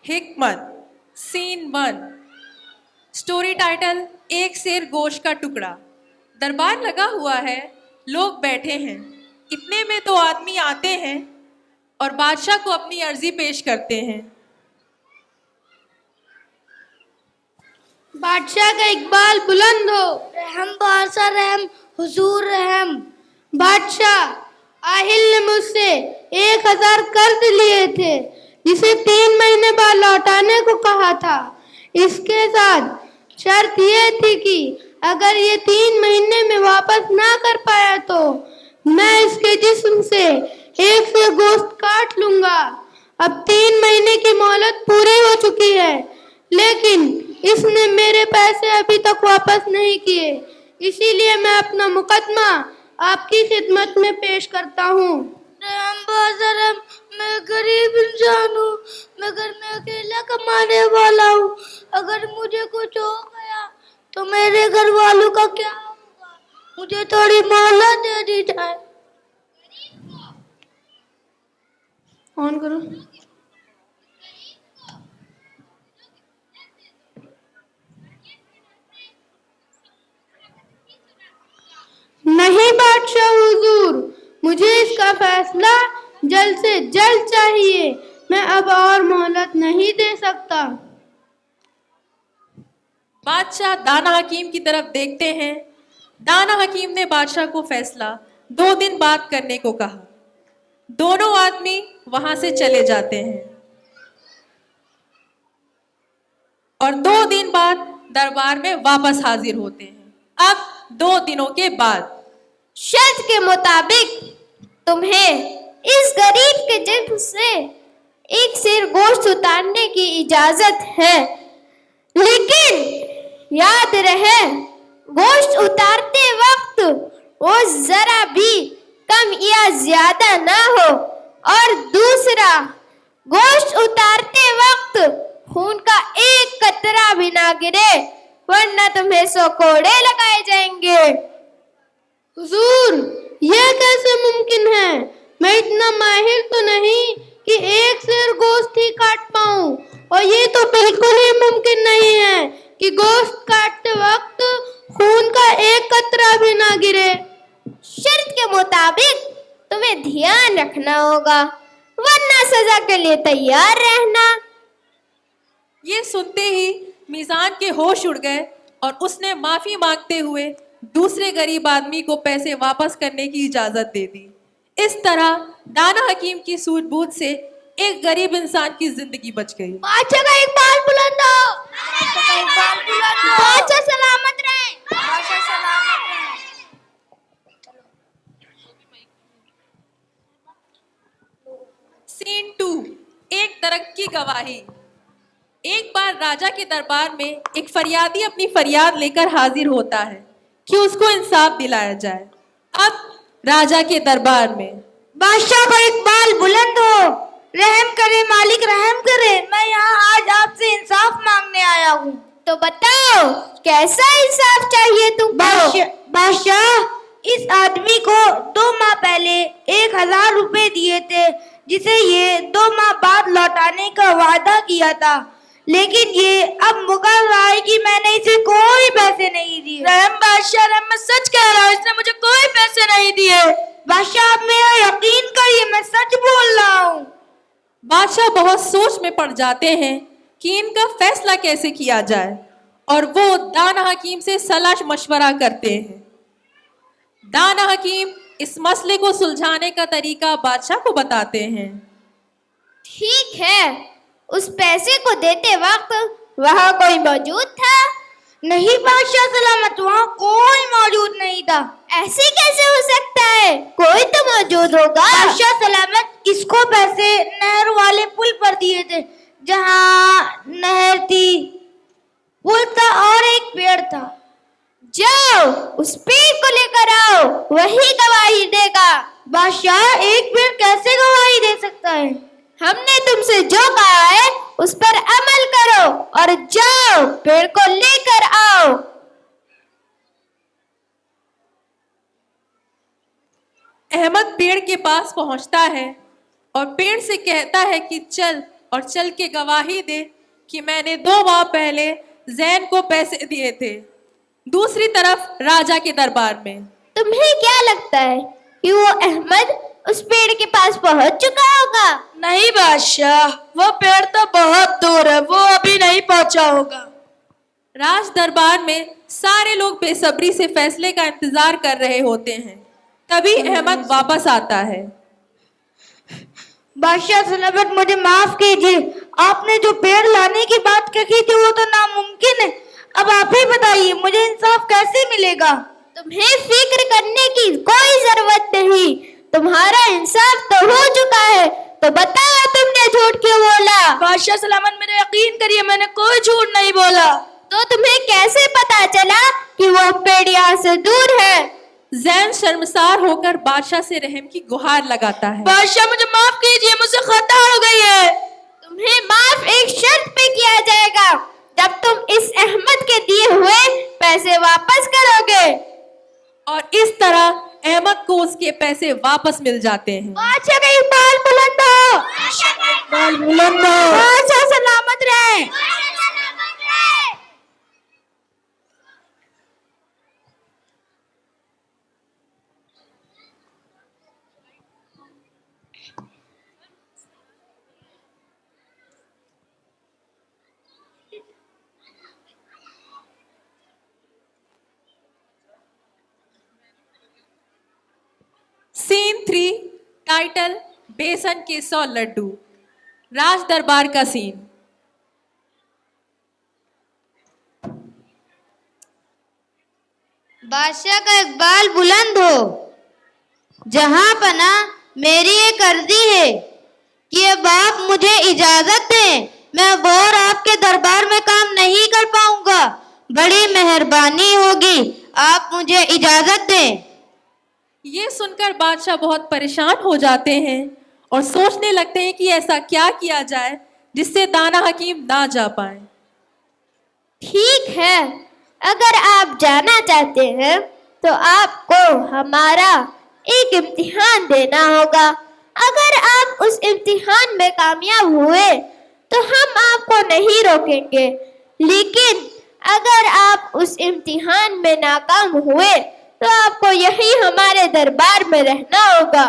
हिकमत। Scene 1। Story title एक शेर गोश्त का टुकड़ा। दरबार लगा हुआ है, लोग बैठे हैं। इतने में तो आदमी आते हैं और बादशाह को अपनी अर्जी पेश करते हैं। बादशाह का इकबाल बुलंद हो। रहम बादशाह रहम, हुजूर रहम। बादशाह आहिल ने मुझसे 1000 कर्ज लिए थे, जिसे 3 महीने बाद लौटाने को कहा था। इसके साथ शर्त ये थी कि अगर ये 3 महीने में वापस ना कर पाया तो मैं इसके जिस्म से एक से गोश्त काट लूंगा। अब 3 महीने की मोहलत पूरी हो चुकी है, लेकिन इसने मेरे पैसे अभी तक वापस नहीं किए। इसीलिए मैं अपना मुकदमा आपकी खिदमत में पेश करता हूँ। मैं गरीब इंसान हूँ, मगर मैं अकेला कमाने वाला हूँ। अगर मुझे कुछ हो गया तो मेरे घर वालों का क्या होगा? मुझे थोड़ी मोहलत दे दी जाए। ऑन करो। नहीं बादशाह हुजूर, मुझे इसका फैसला जल्द से जल्द चाहिए। मैं अब और मोहलत नहीं दे सकता। बादशाह दाना हकीम की तरफ देखते हैं। दाना हकीम ने बादशाह को फैसला 2 दिन बाद करने को कहा। दोनों आदमी वहां से चले जाते हैं और 2 दिन बाद दरबार में वापस हाजिर होते हैं। अब 2 दिनों के बाद शर्त के मुताबिक तुम्हें इस गरीब के जिस्म से एक सेर गोश्त उतारने की इजाजत है, लेकिन याद रहे गोश्त उतारते वक्त वो जरा भी कम या ज्यादा ना हो। और दूसरा, गोश्त उतारते वक्त खून का एक कतरा भी ना गिरे, वरना तुम्हें 100 कोड़े लगाए जाएंगे। हुजूर, यह कैसे मुमकिन है? मैं इतना माहिर तो नहीं कि एक सेर गोश्त ही काट पाऊं, और ये तो बिल्कुल ही मुमकिन नहीं है कि गोश्त काटते वक्त खून का एक कतरा भी ना गिरे। शर्त के मुताबिक तुम्हें ध्यान रखना होगा, वरना सजा के लिए तैयार रहना। ये सुनते ही मीजान के होश उड़ गए और उसने माफी मांगते हुए दूसरे गरीब आदमी को पैसे वापस करने की इजाजत दे दी। इस तरह दाना हकीम की सूझबूझ से एक गरीब इंसान की जिंदगी बच गई। बादशाह का इकबाल बुलंद हो। बादशाह सलामत रहे। सीन 2। एक दरख्त की गवाही। एक बार राजा के दरबार में एक फरियादी अपनी फरियाद लेकर हाजिर होता है कि उसको इंसाफ दिलाया जाए। अब राजा के दरबार में बादशाह का इकबाल बुलंद हो। रहम करे मालिक, रहम करे। मैं यहाँ आज आपसे इंसाफ मांगने आया हूँ। तो बताओ, कैसा इंसाफ चाहिए तुमको? बादशाह, इस आदमी को 2 माह पहले 1000 रुपए दिए थे, जिसे ये 2 माह बाद लौटाने का वादा किया था, लेकिन ये अब मुकर रहा है कि मैंने इसे कोई पैसे नहीं दिए। रहम बादशाह, रहम, मैं सच कह रहा हूँ, इसने मुझे कोई पैसे नहीं दिए। बादशाह, आप मेरा यकीन करिए, मैं सच बोल रहा हूँ। बादशाह बहुत सोच में पड़ जाते हैं कि इनका फैसला कैसे किया जाए, और वो दाना हकीम से सलाह मशवरा करते हैं। दाना हकीम इस मसले को सुलझाने का तरीका बादशाह को बताते हैं। ठीक है, उस पैसे को देते वक्त वहाँ कोई मौजूद था? नहीं बादशाह सलामत, वहाँ कोई मौजूद नहीं था। ऐसे कैसे हो सकता है? कोई तो मौजूद होगा। बादशाह सलामत, इसको पैसे नहर वाले पुल पर दिए थे, जहाँ नहर थी, पुल था और एक पेड़ था। जाओ उस पेड़ को लेकर आओ, वही गवाही देगा। बादशाह, एक पेड़ कैसे गवाही दे सकता है? हमने तुमसे जो कहा है उस पर अमल करो और जाओ पेड़ को लेकर आओ। अहमद पेड़ के पास पहुंचता है और पेड़ से कहता है कि चल اور چل کے گواہی دے کہ میں نے 2 ماہ پہلے زین کو پیسے دیے تھے. دوسری طرف راجا کے دربار میں تمہیں کیا لگتا ہے کہ وہ احمد اس پیڑ کے پاس پہنچ چکا ہوگا؟ نہیں بادشاہ، وہ پیڑ تو بہت دور ہے، وہ ابھی نہیں پہنچا ہوگا. راج دربار میں سارے لوگ بے صبری سے فیصلے کا انتظار کر رہے ہوتے ہیں. تبھی احمد واپس آتا ہے. بادشاہ سلامت، مجھے معاف کیجیے، آپ نے جو پیڑ لانے کی بات کہی تھی وہ تو ناممکن ہے. اب آپ ہی بتائیے مجھے انصاف کیسے ملے گا؟ تمہیں فکر کرنے کی کوئی ضرورت نہیں، تمہارا انصاف تو ہو چکا ہے. تو بتاؤ تم نے جھوٹ کیوں بولا؟ بادشاہ سلامت، میرے یقین کریے میں نے کوئی جھوٹ نہیں بولا. تو تمہیں کیسے پتا چلا کہ وہ پیڑ یہاں سے دور ہے؟ زین شرمسار ہو کر بادشاہ سے رحم کی گہار لگاتا ہے. بادشاہ مجھے معاف کیجیے، مجھ سے خطا ہو گئی ہے. تمہیں معاف ایک شرط پہ کیا جائے گا، جب تم اس احمد کے دیے ہوئے پیسے واپس کرو گے. اور اس طرح احمد کو اس کے پیسے واپس مل جاتے ہیں. بادشاہ کا اقبال بلند ہو، بال بلند ہو. بادشاہ سلامت رہے. سین 3 ٹائٹل بیسن کے 100 لڈو. راج دربار کا سین. بادشاہ کا اقبال بلند ہو. جہاں پناہ میری ایک عرضی ہے کہ اب آپ مجھے اجازت دیں، میں اور آپ کے دربار میں کام نہیں کر پاؤں گا. بڑی مہربانی ہوگی، آپ مجھے اجازت دیں. یہ سن کر بادشاہ بہت پریشان ہو جاتے ہیں اور سوچنے لگتے ہیں کہ ایسا کیا کیا جائے جس سے دانا حکیم نہ جا پائیں. ٹھیک ہے، اگر آپ جانا چاہتے ہیں تو آپ کو ہمارا ایک امتحان دینا ہوگا. اگر آپ اس امتحان میں کامیاب ہوئے تو ہم آپ کو نہیں روکیں گے، لیکن اگر آپ اس امتحان میں ناکام ہوئے تو آپ کو یہی ہمارے دربار میں رہنا ہوگا.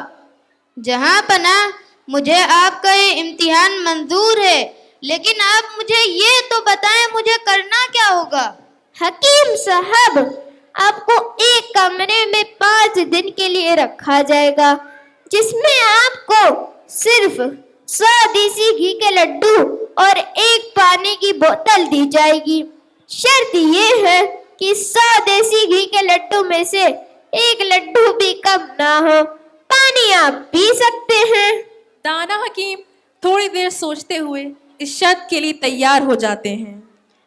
جہاں پناہ مجھے آپ کا یہ امتحان منظور ہے، لیکن آپ مجھے یہ تو بتائیں مجھے کرنا کیا ہوگا؟ حکیم صاحب، آپ کو ایک کمرے میں 5 دن کے لیے رکھا جائے گا، جس میں آپ کو صرف 100 دیسی گھی کے لڈو اور 1 پانی کی بوتل دی جائے گی. شرط یہ ہے کہ 100 دیسی گھی کے لڈو میں سے 1 لڈو بھی کم نہ ہو. پانی آپ پی سکتے ہیں. دانا حکیم تھوڑی دیر سوچتے ہوئے اس شرط کے لیے تیار ہو جاتے ہیں.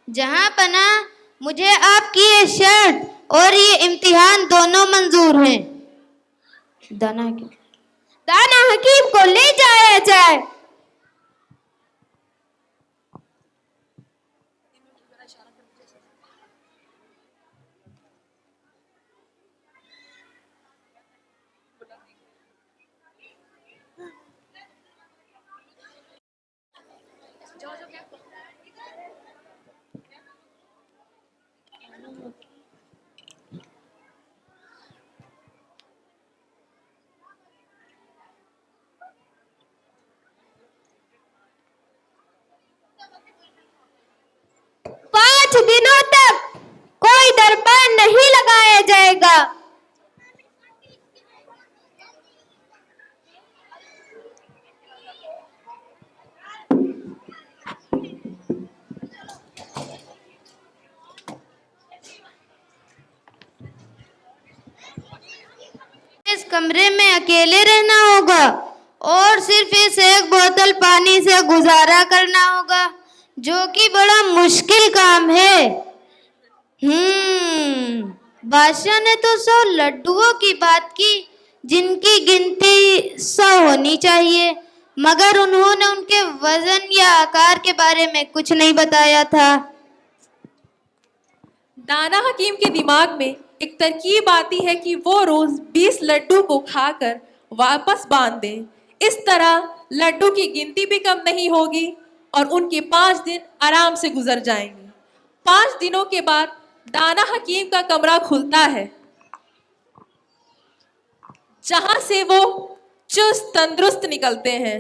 جہاں پناہ مجھے آپ کی یہ شرط اور یہ امتحان دونوں منظور ہیں. دانا حکیم کو لے جایا جائے. دنوں تک کوئی دربار نہیں لگایا جائے گا. اس کمرے میں اکیلے رہنا ہوگا اور صرف اس 1 بوتل پانی سے گزارا کرنا ہوگا، جو کہ بڑا مشکل کام ہے. بادشاہ نے تو 100 لڈوؤں کی بات کی جن کی گنتی 100 ہونی چاہیے، مگر انہوں نے ان کے وزن یا آکار کے بارے میں کچھ نہیں بتایا تھا. دانا حکیم کے دماغ میں ایک ترکیب آتی ہے کہ وہ روز 20 لڈو کو کھا کر واپس باندھ دیں. اس طرح لڈو کی گنتی بھی کم نہیں ہوگی और उनके 5 दिन आराम से गुजर जाएंगे। 5 दिनों के बाद दाना हकीम का कमरा खुलता है, जहां से वो चुस्त तंदुरुस्त निकलते हैं।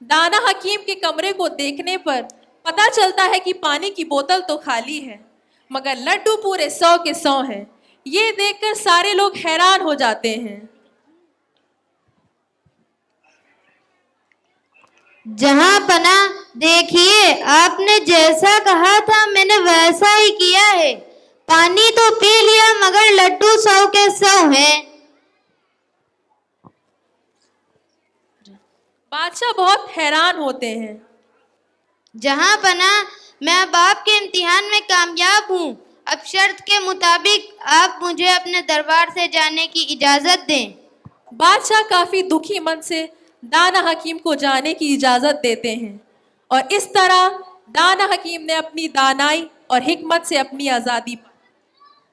दाना हकीम के कमरे को देखने पर पता चलता है कि पानी की बोतल तो खाली है, मगर लड्डू पूरे 100 के 100 हैं। ये देखकर सारे लोग हैरान हो जाते हैं। जहां पना, देखिए आपने जैसा कहा था मैंने वैसा ही किया है। पानी तो पी लिया मगर लड्डू 100 के 100 हैं। बादशाह बहुत हैरान होते हैं। जहां पना, मैं अब आपके इम्तिहान में कामयाब हूँ। अब शर्त के मुताबिक आप मुझे अपने दरबार से जाने की इजाजत दें। बादशाह काफी दुखी मन से दाना हकीम को जाने की इजाजत देते हैं, और इस तरह दाना हकीम ने अपनी दानाई और हिकमत से अपनी आज़ादी